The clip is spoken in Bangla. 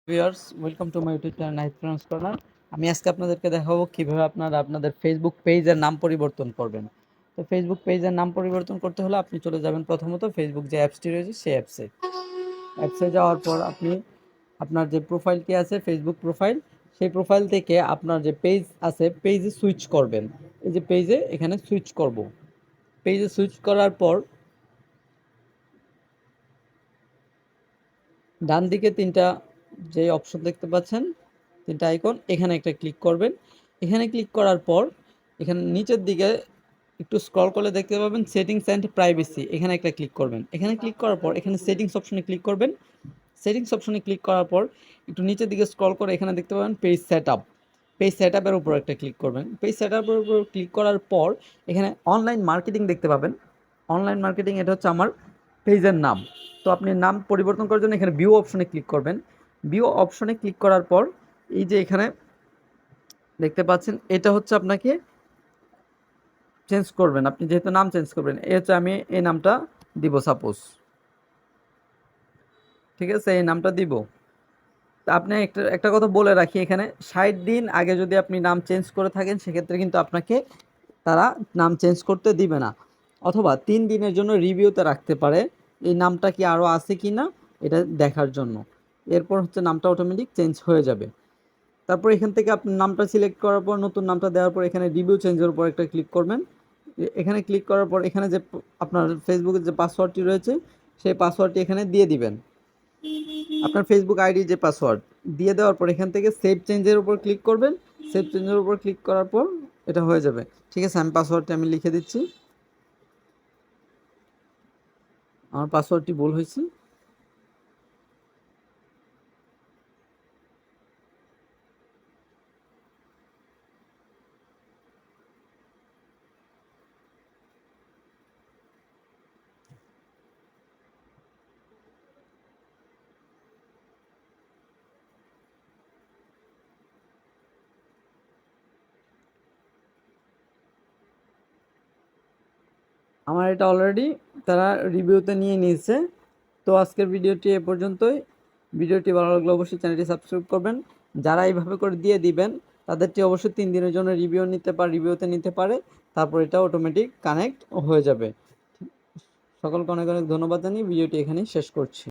Viewers, welcome to my YouTube channel Nahid friends corner. আমি আজকে আপনাদেরকে দেখাবো কিভাবে আপনারা আপনাদের ফেসবুক পেজের নাম পরিবর্তন করবেন। তো ফেসবুক পেজের নাম পরিবর্তন করতে হলে আপনি চলে যাবেন প্রথমত ফেসবুক যে অ্যাপসটি রয়েছে সেই অ্যাপসে যাওয়ার পর আপনি আপনার যে প্রোফাইলটি আছে ফেসবুক প্রোফাইল, সেই প্রোফাইল থেকে আপনার যে পেজ আছে পেজে সুইচ করবেন। এই যে পেজে এখানে সুইচ করব। পেজে সুইচ করার পর ডান দিকে তিনটা যে অপশন দেখতে পাচ্ছেন, তিনটা আইকন, এখানে একটা ক্লিক করবেন। এখানে ক্লিক করার পর এখানে নিচের দিকে একটু স্ক্রল করলে দেখতে পাবেন সেটিংস অ্যান্ড প্রাইভেসি, এখানে একটা ক্লিক করবেন। এখানে ক্লিক করার পর এখানে সেটিংস অপশনে ক্লিক করবেন। সেটিংস অপশনে ক্লিক করার পর একটু নিচের দিকে স্ক্রল করে এখানে দেখতে পাবেন page set up. Page set আপের উপর একটা ক্লিক করবেন। পেজ সেট আপের উপর ক্লিক করার পর এখানে অনলাইন মার্কেটিং দেখতে পাবেন। অনলাইন মার্কেটিং এটা হচ্ছে আমার পেজের নাম। তো আপনি নাম পরিবর্তন করার জন্য এখানে ভিউ অপশনে ক্লিক করবেন। ভিউ অপশনে ক্লিক করার পর এই যে এখানে দেখতে পাচ্ছেন এটা হচ্ছে আপনাকে চেঞ্জ করবেন। আপনি যেহেতু নাম চেঞ্জ করবেন, এই হচ্ছে আমি এই নামটা দিব সাপোজ, ঠিক আছে, এই নামটা দিব। তা আপনি একটা কথা বলে রাখি, এখানে 60 দিন আগে যদি আপনি নাম চেঞ্জ করে থাকেন সেক্ষেত্রে কিন্তু আপনাকে তারা নাম চেঞ্জ করতে দিবে না, অথবা 3 দিনের জন্য রিভিউতে রাখতে পারে এই নামটা কি আরও আছে কি না এটা দেখার জন্য। এরপর হচ্ছে নামটা অটোমেটিক চেঞ্জ হয়ে যাবে। তারপর এখান থেকে আপনার নামটা সিলেক্ট করার পর নতুন নামটা দেওয়ার পর এখানে রিভিউ চেঞ্জের উপর একটা ক্লিক করবেন। এখানে ক্লিক করার পর এখানে যে আপনার ফেসবুকের যে পাসওয়ার্ডটি রয়েছে সেই পাসওয়ার্ডটি এখানে দিয়ে দিবেন। আপনার ফেসবুক আইডি যে পাসওয়ার্ড দিয়ে দেওয়ার পর এখান থেকে সেভ চেঞ্জের উপর ক্লিক করবেন। সেভ চেঞ্জের উপর ক্লিক করার পর এটা হয়ে যাবে। ঠিক আছে, আমি পাসওয়ার্ডটি লিখে দিচ্ছি। আমার পাসওয়ার্ডটি ভুল হয়েছে। আমার এটা অলরেডি তারা রিভিউতে নিয়ে নিয়েছে। তো আজকের ভিডিওটি এ পর্যন্তই। ভিডিওটি ভালো লাগলে অবশ্যই চ্যানেলটি সাবস্ক্রাইব করবেন। যারা এইভাবে করে দিয়ে দিবেন তাদেরটি অবশ্যই 3 দিনের জন্য রিভিউতে নিতে পারে, তারপর এটা অটোমেটিক কানেক্ট হয়ে যাবে। সকলকে অনেক অনেক ধন্যবাদ জানিয়ে ভিডিওটি এখানেই শেষ করছি।